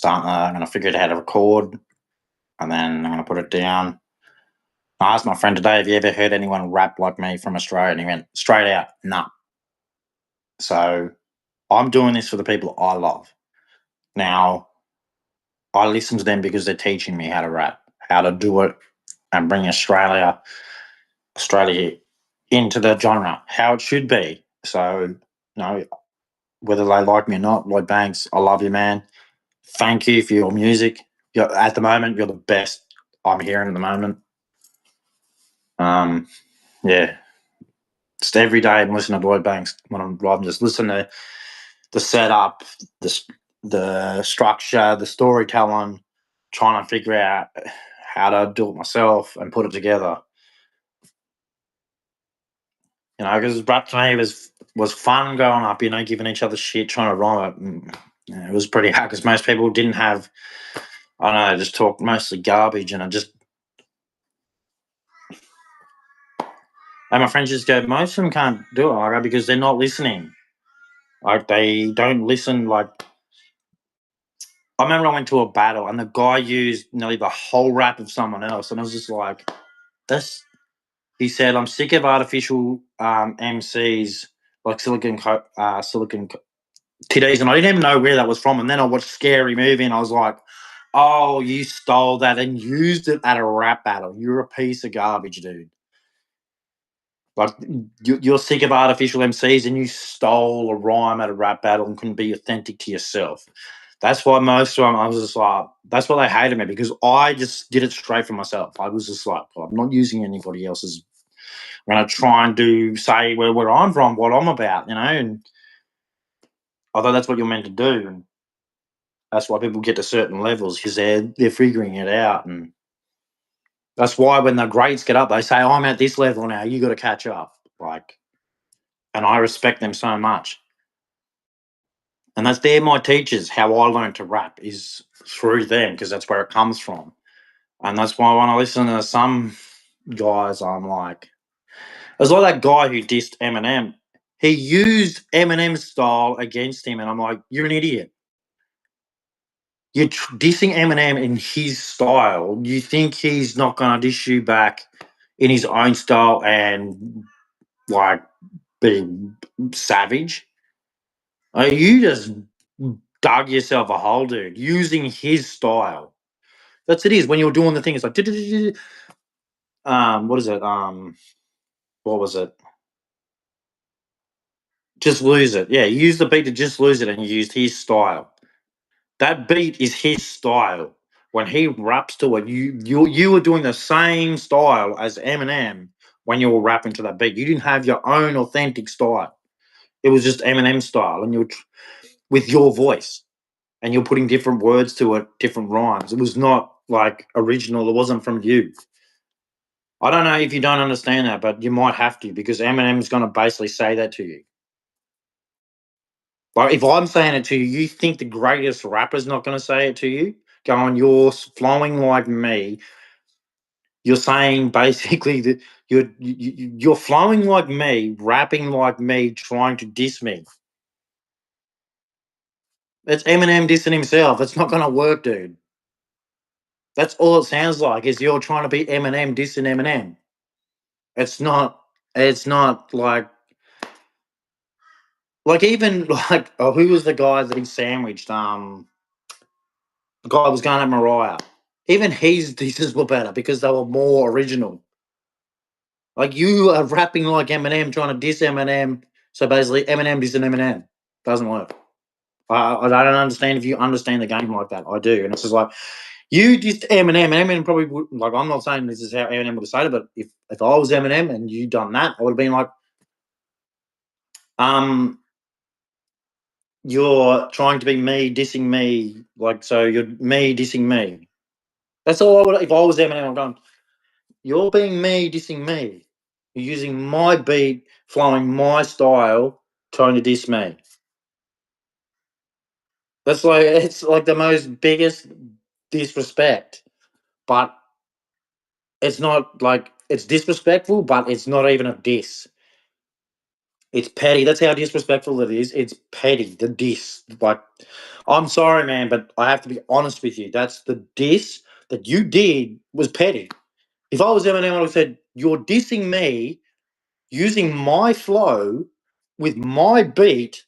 I'm gonna figure out how to record, and then I'm gonna put it down. I asked my friend today, "Have you ever heard anyone rap like me from Australia?" And he went straight out, "Nah." So I'm doing this for the people I love. Now I listen to them because they're teaching me how to rap, how to do it, and bring Australia into the genre, how it should be. So, whether they like me or not, Lloyd Banks, I love you, man. Thank you for your music. At the moment, you're the best I'm hearing at the moment. Um, yeah, just every day I'm listening to Lloyd Banks when I'm driving. Just listen to the setup, the structure, the storytelling, trying to figure out how to do it myself and put it together. Because rap to me was fun growing up. Giving each other shit, trying to rhyme it. It was pretty hard because most people didn't have. I don't know, just talk mostly garbage, and my friends just go. Most of them can't do it like that because they're not listening. Like they don't listen. Like I remember I went to a battle and the guy used nearly the whole rap of someone else, and I was just like, "This." He said, "I'm sick of artificial MCs like Silicon TDs," and I didn't even know where that was from. And then I watched Scary Movie, and I was like, "Oh, you stole that and used it at a rap battle. You're a piece of garbage, dude. Like you're sick of artificial MCs, and you stole a rhyme at a rap battle and couldn't be authentic to yourself." That's why most of them, I was just like, that's why they hated me because I just did it straight for myself. I was just like, I'm not using anybody else's. I'm going to try and say where I'm from, what I'm about, and although that's what you're meant to do. And that's why people get to certain levels because they're figuring it out. And that's why when the grades get up, they say, I'm at this level now, you got to catch up. And I respect them so much. And they're my teachers. How I learned to rap is through them because that's where it comes from. And that's why when I listen to some guys, I'm like, it's like that guy who dissed Eminem. He used Eminem's style against him, and I'm like, you're an idiot. You're dissing Eminem in his style. You think he's not going to diss you back in his own style and like be savage? You just dug yourself a hole, dude, using his style. That's it is when you're doing the thing. It's like what is it? What was it? Just lose it. Yeah, you used the beat to just lose it, and you used his style. That beat is his style. When he raps to it, you were doing the same style as Eminem when you were rapping to that beat. You didn't have your own authentic style. It was just Eminem style, and with your voice, and you're putting different words to it, different rhymes. It was not like original. It wasn't from you. I don't know if you don't understand that, but you might have to because Eminem's going to basically say that to you. Like if I'm saying it to you, you think the greatest rapper's not going to say it to you? Going, you're flowing like me. You're saying basically that you're flowing like me, rapping like me, trying to diss me. It's Eminem dissing himself. It's not going to work, dude. That's all it sounds like is you're trying to be Eminem dissing Eminem. It's not. It's not like even like who was the guy that he sandwiched? The guy was going at Mariah. Even his disses were better because they were more original. Like you are rapping like Eminem, trying to diss Eminem. So basically, Eminem dissing Eminem doesn't work. I don't understand if you understand the game like that. I do, and it's just like you dissed Eminem. And Eminem probably would, like. I'm not saying this is how Eminem would have said it, but if I was Eminem and you done that, I would have been like, um, you're trying to be me dissing me, like so you're me dissing me. That's all I would. If I was Eminem, I'm going. You're being me dissing me. You're using my beat, flowing my style, trying to diss me. That's like it's like the most biggest disrespect. But it's not like it's disrespectful, but it's not even a diss. It's petty. That's how disrespectful it is. It's petty. The diss. Like, I'm sorry, man, but I have to be honest with you. That's the diss that you did was petty. If I was Eminem, I would have said, "You're dissing me using my flow with my beat.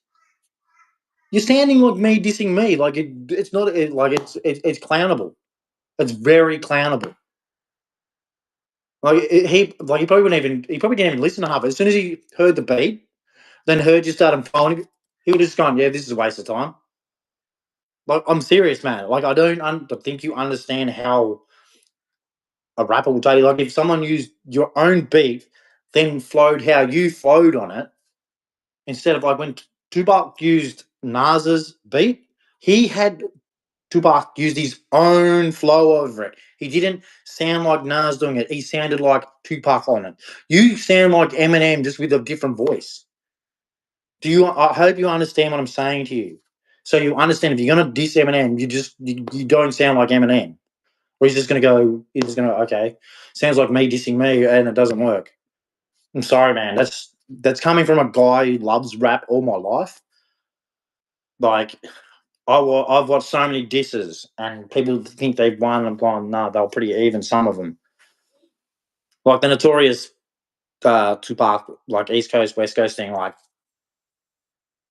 You're sounding like me dissing me. Like it's not like it's clownable. It's very clownable. Like he probably wouldn't even he probably didn't even listen to half. As soon as he heard the beat, then heard you start following, he would have just gone, "Yeah, this is a waste of time." Like I'm serious, man. Like I don't think you understand how a rapper will tell you. Like if someone used your own beat, then flowed how you flowed on it, instead of like when Tupac used Nas's beat, he had Tupac used his own flow over it. He didn't sound like Nas doing it. He sounded like Tupac on it. You sound like Eminem just with a different voice. Do you? I hope you understand what I'm saying to you. So you understand if you're gonna diss Eminem, you don't sound like Eminem. Or he's just gonna go. He's just gonna okay. Sounds like me dissing me, and it doesn't work. I'm sorry, man. That's coming from a guy who loves rap all my life. Like I've watched so many disses, and people think they've won. I'm going, no, they were pretty even. Some of them, like the notorious Tupac, like East Coast West Coast thing, like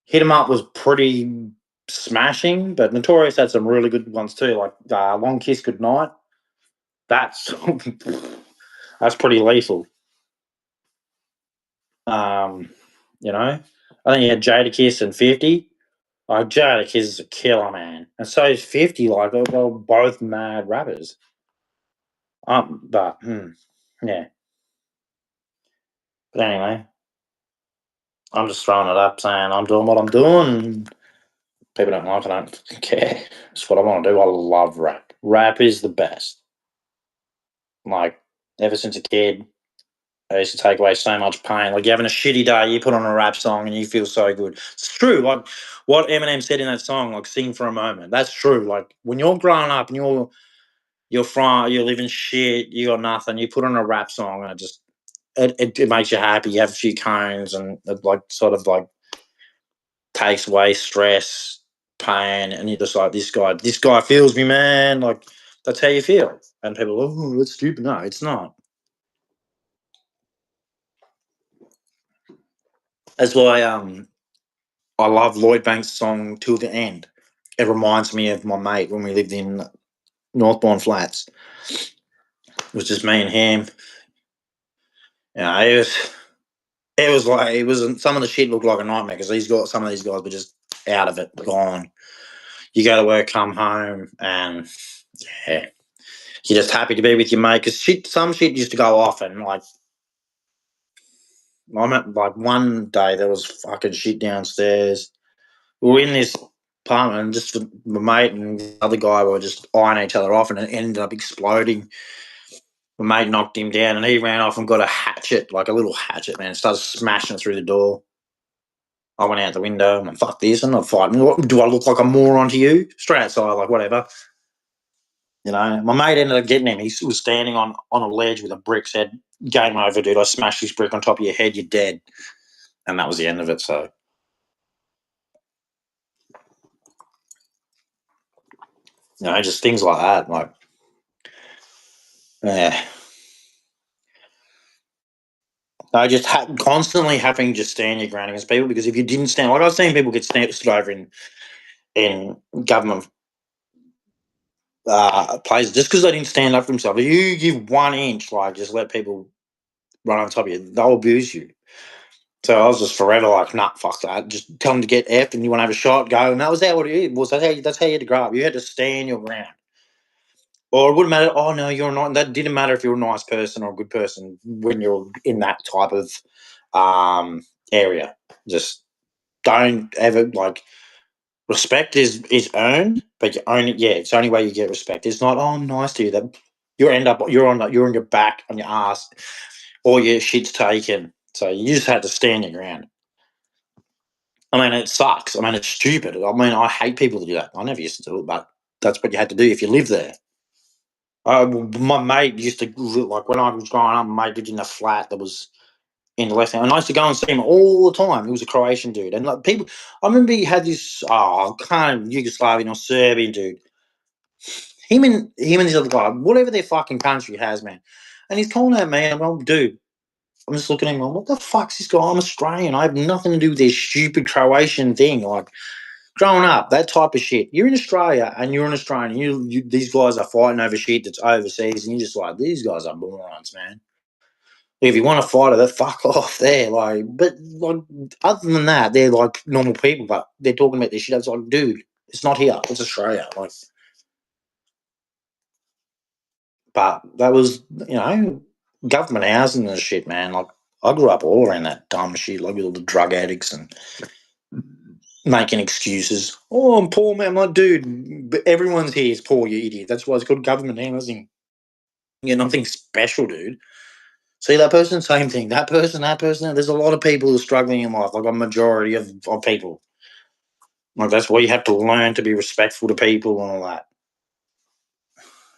Hit 'Em Up was pretty smashing, but Notorious had some really good ones too, like Long Kiss Goodnight. That's that's pretty lethal. Um, you know, I think you had Jada Kiss and 50. Like Jada Kiss is a killer, man, and so is 50. Like they're both mad rappers. But yeah. But anyway, I'm just throwing it up, saying I'm doing what I'm doing. And people don't like it. I don't fucking care. It's what I want to do. I love rap. Rap is the best. Like ever since a kid, I used to take away so much pain. Like you're having a shitty day, you put on a rap song and you feel so good. It's true. Like what Eminem said in that song, like sing for a moment. That's true. Like when you're growing up and you're living shit, you got nothing. You put on a rap song and it makes you happy. You have a few cones and it like sort of like takes away stress, pain, and you're just like this guy feels me, man. Like that's how you feel. And people, oh, that's stupid. No, it's not. That's why I love Lloyd Banks' song "Till the End." It reminds me of my mate when we lived in Northbourne Flats. It was just me and him. You know, it was like it was some of the shit looked like a nightmare because some of these guys were just out of it, gone. You go to work, come home, and yeah, you're just happy to be with your mate because some shit used to go off, and like one day there was fucking shit downstairs. We were in this apartment, and just my mate and the other guy were just eyeing each other off, and it ended up exploding. My mate knocked him down, and he ran off and got a hatchet, like a little hatchet, man, and started smashing through the door. I went out the window. I'm like, fuck this. I'm not fighting. What, do I look like a moron to you? Straight outside, like, whatever. You know, my mate ended up getting him. He was standing on a ledge with a brick, said, game over, dude. I smashed this brick on top of your head. You're dead. And that was the end of it. So, you know, just things like that. Like, yeah. I just constantly having to stand your ground against people because if you didn't stand, like I've seen people get stood over in government places just because they didn't stand up for themselves. If you give 1 inch, like just let people run on top of you, they'll abuse you. So I was just forever like, nah, fuck that. Just tell them to get F and you want to have a shot, go. And that was how it was. That's how you had to grow up. You had to stand your ground. Or it wouldn't matter. Oh no, you're not. That didn't matter if you're a nice person or a good person when you're in that type of area. Just don't ever like respect is earned, but you own it. Yeah, it's the only way you get respect. It's not. Oh, I'm nice to you. That you're on your back on your ass, all your shit's taken. So you just had to stand your ground. I mean, it sucks. I mean, it's stupid. I mean, I hate people to do that. I never used to do it, but that's what you had to do if you live there. My mate used to like when I was growing up. My mate lived in a flat that was in the left hand. And I used to go and see him all the time. He was a Croatian dude, and like people, I remember he had this kind of Yugoslavian or Serbian dude. Him and this other guy, whatever their fucking country has, man. And he's calling at me, and I'm going, dude. I'm just looking at him going, what the fuck's this guy? I'm Australian. I have nothing to do with this stupid Croatian thing. Like, growing up, that type of shit. You're in Australia and you're an Australian. These guys are fighting over shit that's overseas, and you're just like, these guys are morons, man. If you want to fight it, then fuck off there. Like, but like, other than that, they're like normal people. But they're talking about this shit. It's like, dude, it's not here. It's Australia. Like, but that was, government housing and shit, man. Like, I grew up all around that dumb shit, like with all the drug addicts and making excuses. Oh, I'm poor, man. I'm like, dude, but everyone's here is poor, you idiot. That's why it's called government housing. You're nothing special, dude. See that person? Same thing. That person, that person. There's a lot of people who are struggling in life, like a majority of people. Like, that's why you have to learn to be respectful to people and all that.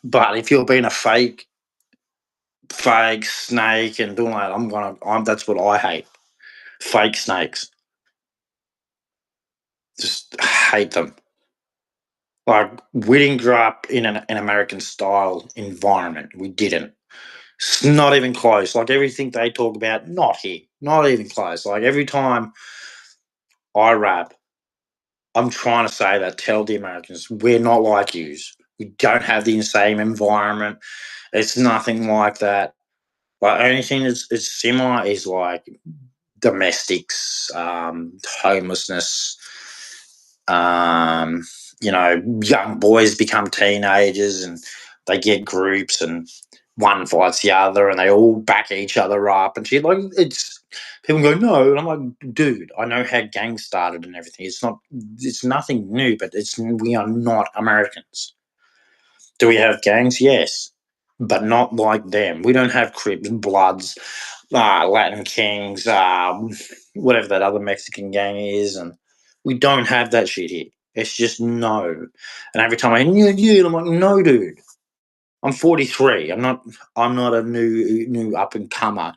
But if you're being a fake snake and doing that, that's what I hate. Fake snakes. Just hate them. Like, we didn't grow up in an American style environment. We didn't. It's not even close. Like, everything they talk about, not here. Not even close. Like, every time I rap, I'm trying to say that, tell the Americans, we're not like yous. We don't have the same environment. It's nothing like that. Like, only thing is similar is like domestics, homelessness, young boys become teenagers and they get groups and one fights the other and they all back each other up and shit. Like, it's people go, no, and I'm like, dude, I know how gangs started and everything. It's nothing new, but we are not Americans. Do we have gangs? Yes, but not like them. We don't have Crips, Bloods, Latin Kings, whatever that other Mexican gang is, and we don't have that shit here. It's just no. And every time I'm like, no, dude. I'm 43. I'm not a new up and comer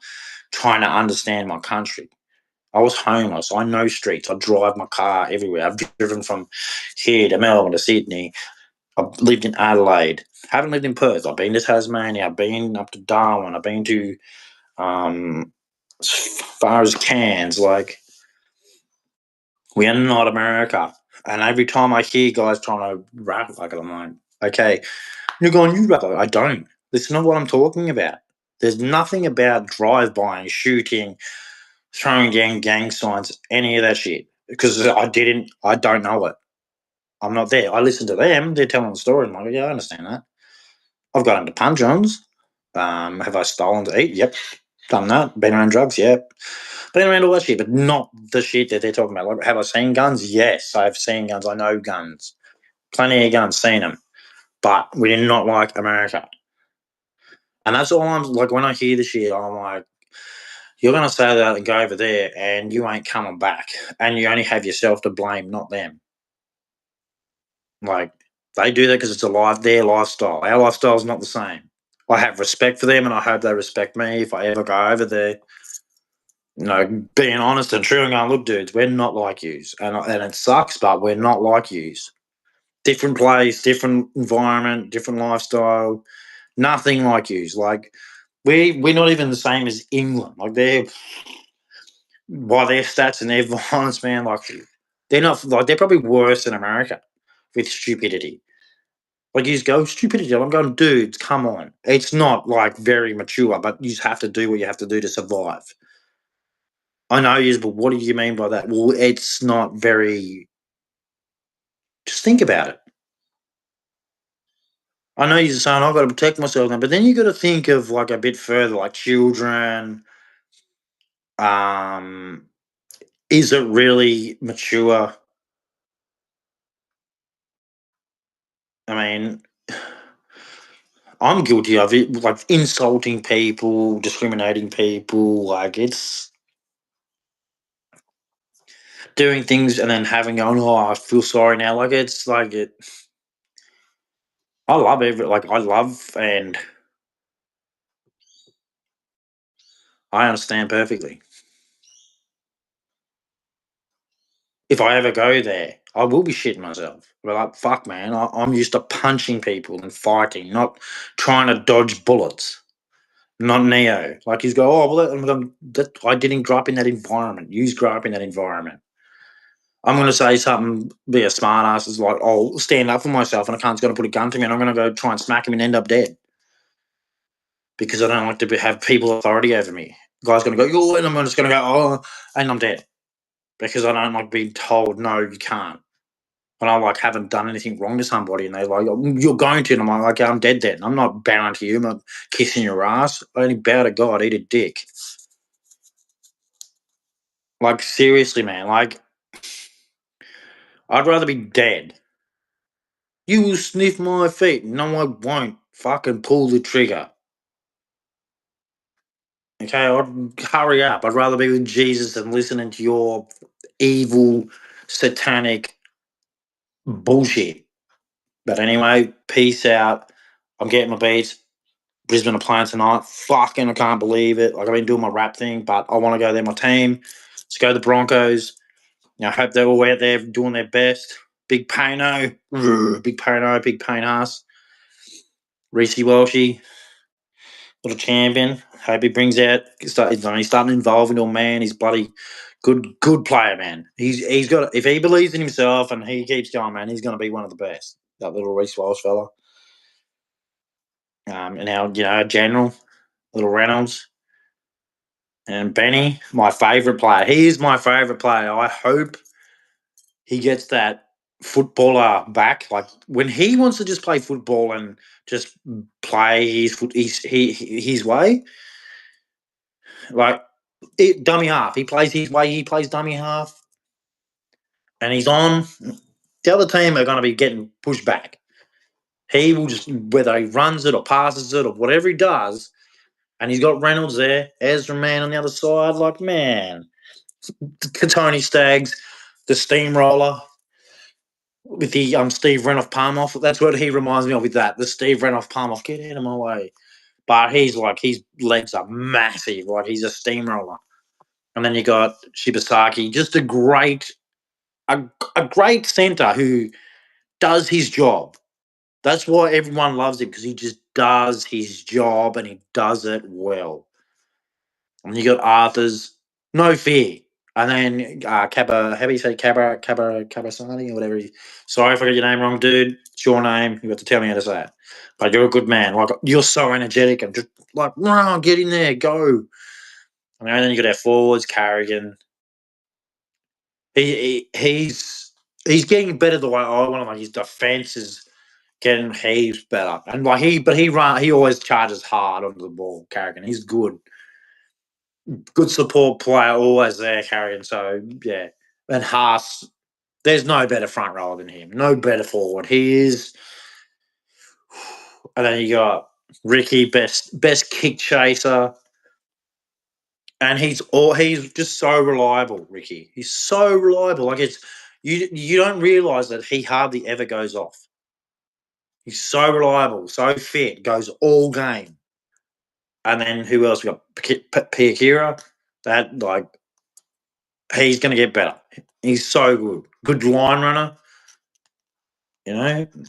trying to understand my country. I was homeless. I know streets. I drive my car everywhere. I've driven from here to Melbourne to Sydney. I've lived in Adelaide. Haven't lived in Perth. I've been to Tasmania. I've been up to Darwin. I've been to as far as Cairns. Like, we are not America. And every time I hear guys trying to rap like it, I'm like, okay, you're going, you rap like I don't. That's not what I'm talking about. There's nothing about drive-by and shooting, throwing down gang signs, any of that shit. Because I don't know it. I'm not there. I listen to them. They're telling the story. I'm like, yeah, I understand that. I've got into punch-ons. Have I stolen to eat? Yep. Done that. Been around drugs? Yep. Been around all that shit, but not the shit that they're talking about. Like, have I seen guns? Yes, I've seen guns. I know guns. Plenty of guns, seen them. But we're not like America. And that's all I'm like, when I hear the shit, I'm like, you're going to say that and go over there and you ain't coming back. And you only have yourself to blame, not them. Like, they do that because it's their lifestyle. Our lifestyle is not the same. I have respect for them and I hope they respect me if I ever go over there. Being honest and true and going, look, dudes, we're not like yous. And it sucks, but we're not like yous. Different place, different environment, different lifestyle, nothing like yous. Like, we're not even the same as England. Like, by their stats and their violence, man, like, they're not, like, they're probably worse than America with stupidity. Like, you just go, stupidity. I'm going, dudes, come on. It's not like very mature, but you just have to do what you have to do to survive. I know you, but what do you mean by that? Well, it's not very. Just think about it. I know you're saying I've got to protect myself now, but then you got to think of like a bit further, like children. Um, is it really mature? I mean, I'm guilty of it, like insulting people, discriminating people. Like, it's doing things and then having going, oh, I feel sorry now. Like, it's like it. I love and I understand perfectly. if I ever go there, I will be shitting myself. But like, fuck, man, I'm used to punching people and fighting, not trying to dodge bullets. Not Neo. Like he's go, oh well, I didn't grow up in that environment. You grew up in that environment. I'm going to say something, be a smart ass, is like, I'll stand up for myself, and a cunt's going to put a gun to me, and I'm going to go try and smack him and end up dead because I don't like to have people authority over me. The guy's going to go, yo, and I'm just going to go, oh, and I'm dead because I don't like being told, no, you can't. And I like haven't done anything wrong to somebody, and they're like, oh, you're going to, and I'm like, okay, I'm dead then. I'm not bowing to you. I'm not kissing your ass. I only bow to God. Eat a dick. Like seriously, man. Like I'd rather be dead. You will sniff my feet. No, I won't. Fucking pull the trigger. Okay, I'd hurry up. I'd rather be with Jesus than listening to your evil, satanic bullshit. But anyway, peace out. I'm getting my beats. Brisbane are playing tonight. Fucking, I can't believe it. Like I've been doing my rap thing, but I want to go there. My team. Let's go the Broncos. I hope they're all out there doing their best. Big Payno. Big Payno. Big Payne Haas. Reese Welshie. Little champion. Hope he brings out. He's starting to evolve into a man. He's bloody good player, man. He's got. If he believes in himself and he keeps going, man, he's going to be one of the best. That little Reese Welsh fella. And our general, little Reynolds, and Benny, my favourite player. He is my favourite player. I hope he gets that footballer back. Like when he wants to just play football and just play his way. Like dummy half. He plays his way. He plays dummy half, and he's on. The other team are going to be getting pushed back. He will just whether he runs it or passes it or whatever he does, and he's got Reynolds there, Ezra Man on the other side. Like man, Tony Staggs, the steamroller with the Steve Renoff Palmoff. That's what he reminds me of with that. The Steve Renoff Palmoff. Get out of my way. But he's like his legs are massive. Like he's a steamroller. And then you got Shibasaki, just a great centre who does his job. That's why everyone loves him because he just does his job and he does it well. And you got Arthur's no fear. And then Kaba, how do you say Kabasani or whatever? Sorry if I got your name wrong, dude. It's your name. You got to tell me how to say it. But you're a good man. Like you're so energetic and just like, rah, get in there, go. I mean, and then you got our forwards, Carrigan. He's getting better the way I want him. Like his defense is getting heaps better, and like he always charges hard onto the ball. Carrigan, he's good support player, always there. Carrigan, so yeah, and Haas. There's no better front rower than him. No better forward. He is, and then you got Ricky, best kick chaser. And he's just so reliable, Ricky. He's so reliable. Like it's you don't realise that he hardly ever goes off. He's so reliable, so fit, goes all game. And then who else? We got Piakira. That like he's going to get better. He's so good. Good line runner. You know. And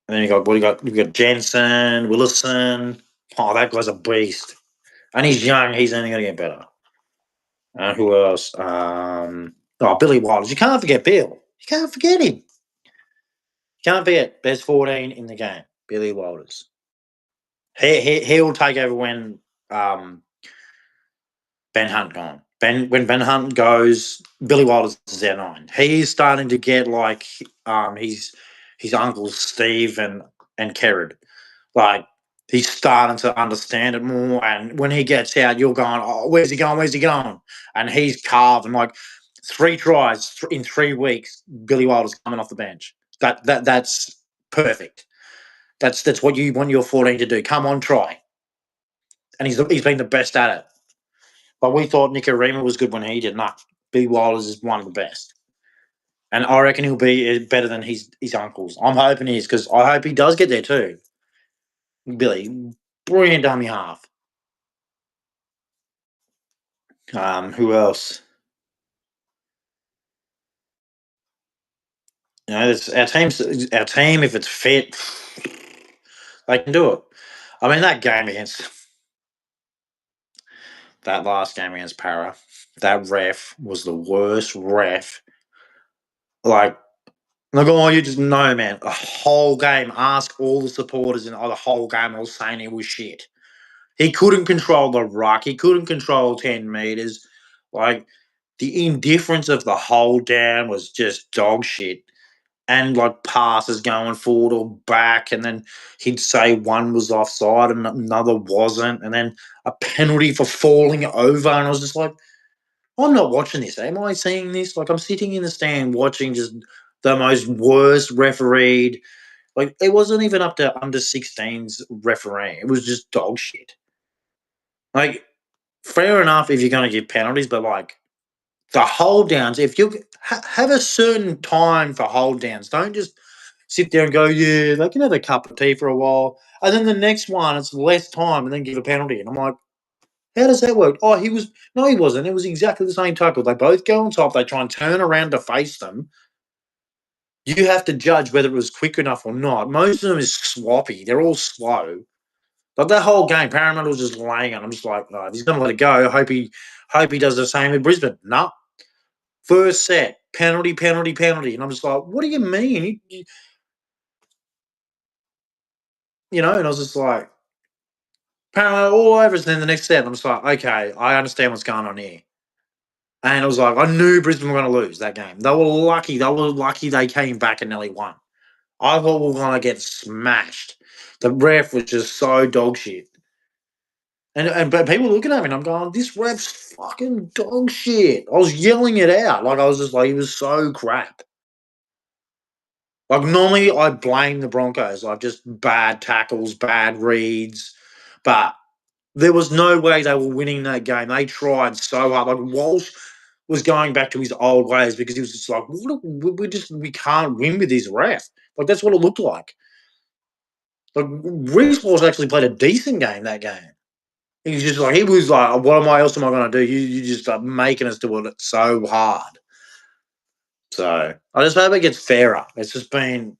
then you got what you got? You got Jensen, Willison. Oh, that guy's a beast. And he's young. He's only going to get better. Who else? Billy Wilders. You can't forget Bill. You can't forget him. You can't forget best 14 in the game, Billy Wilders. He'll take over when Ben Hunt gone. When Ben Hunt goes, Billy Wilders is our 9. He's starting to get like his uncles Steve and Kerrod. Like he's starting to understand it more. And when he gets out, you're going, oh, where's he going? Where's he going? And he's carving like 3 tries in 3 weeks. Billy Wilders coming off the bench. That's perfect. That's what you want your 14 to do. Come on, try. And he's been the best at it. But we thought Nicarima was good when he did. Nah, Billy Wilders is one of the best. And I reckon he'll be better than his uncles. I'm hoping he is because I hope he does get there too. Billy, brilliant dummy half. Who else? You know, our team. If it's fit, they can do it. I mean, that last game against Para, that ref was the worst ref. Like, oh, you just know, man. A whole game. Ask all the supporters in the whole game all saying it was shit. He couldn't control the ruck. He couldn't control 10 meters. Like, the indifference of the hold down was just dog shit. And like passes going forward or back, and then he'd say one was offside and another wasn't, and then a penalty for falling over. And I was just like, I'm not watching this. Am I seeing this? Like, I'm sitting in the stand watching just the most worst refereed. Like, it wasn't even up to under 16s refereeing. It was just dog shit. Like, fair enough if you're going to give penalties, but like the hold downs, if you have a certain time for hold downs, don't just sit there and go, yeah, they can have a cup of tea for a while. And then the next one, it's less time and then give a penalty. And I'm like, how does that work? Oh, no, he wasn't. It was exactly the same tackle. They both go on top. They try and turn around to face them. You have to judge whether it was quick enough or not. Most of them is sloppy. They're all slow. But that whole game, Parramatta was just laying it. I'm just like, oh, if he's going to let it go, hope he does the same with Brisbane. No. First set, penalty, penalty, penalty. And I'm just like, what do you mean? And I was just like, Parramatta all over us. Then the next set, I'm just like, okay, I understand what's going on here. And it was like, I knew Brisbane were going to lose that game. They were lucky. They were lucky they came back and nearly won. I thought we were going to get smashed. The ref was just so dog shit. But people looking at me and I'm going, this ref's fucking dog shit. I was yelling it out. Like, I was just like, he was so crap. Like, normally I blame the Broncos, like just bad tackles, bad reads, but there was no way they were winning that game. They tried so hard. Like, Walsh was going back to his old ways because he was just like, we can't win with this ref. Like, that's what it looked like. Like, Reece Walsh actually played a decent game that game. He was like, what else am I going to do? You just like making us do it so hard. So I just hope it gets fairer. It's just been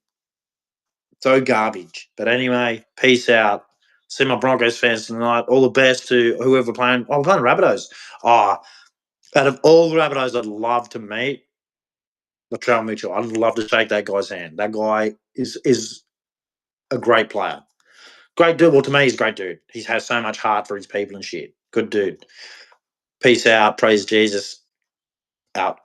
so garbage. But anyway, peace out. See my Broncos fans tonight. All the best to whoever playing. Oh, we're playing Rabbitohs. Oh, out of all the Rabbitohs I'd love to meet, Latrell Mitchell. I'd love to shake that guy's hand. That guy is a great player. Great dude. Well, to me, he's a great dude. He has so much heart for his people and shit. Good dude. Peace out. Praise Jesus. Out.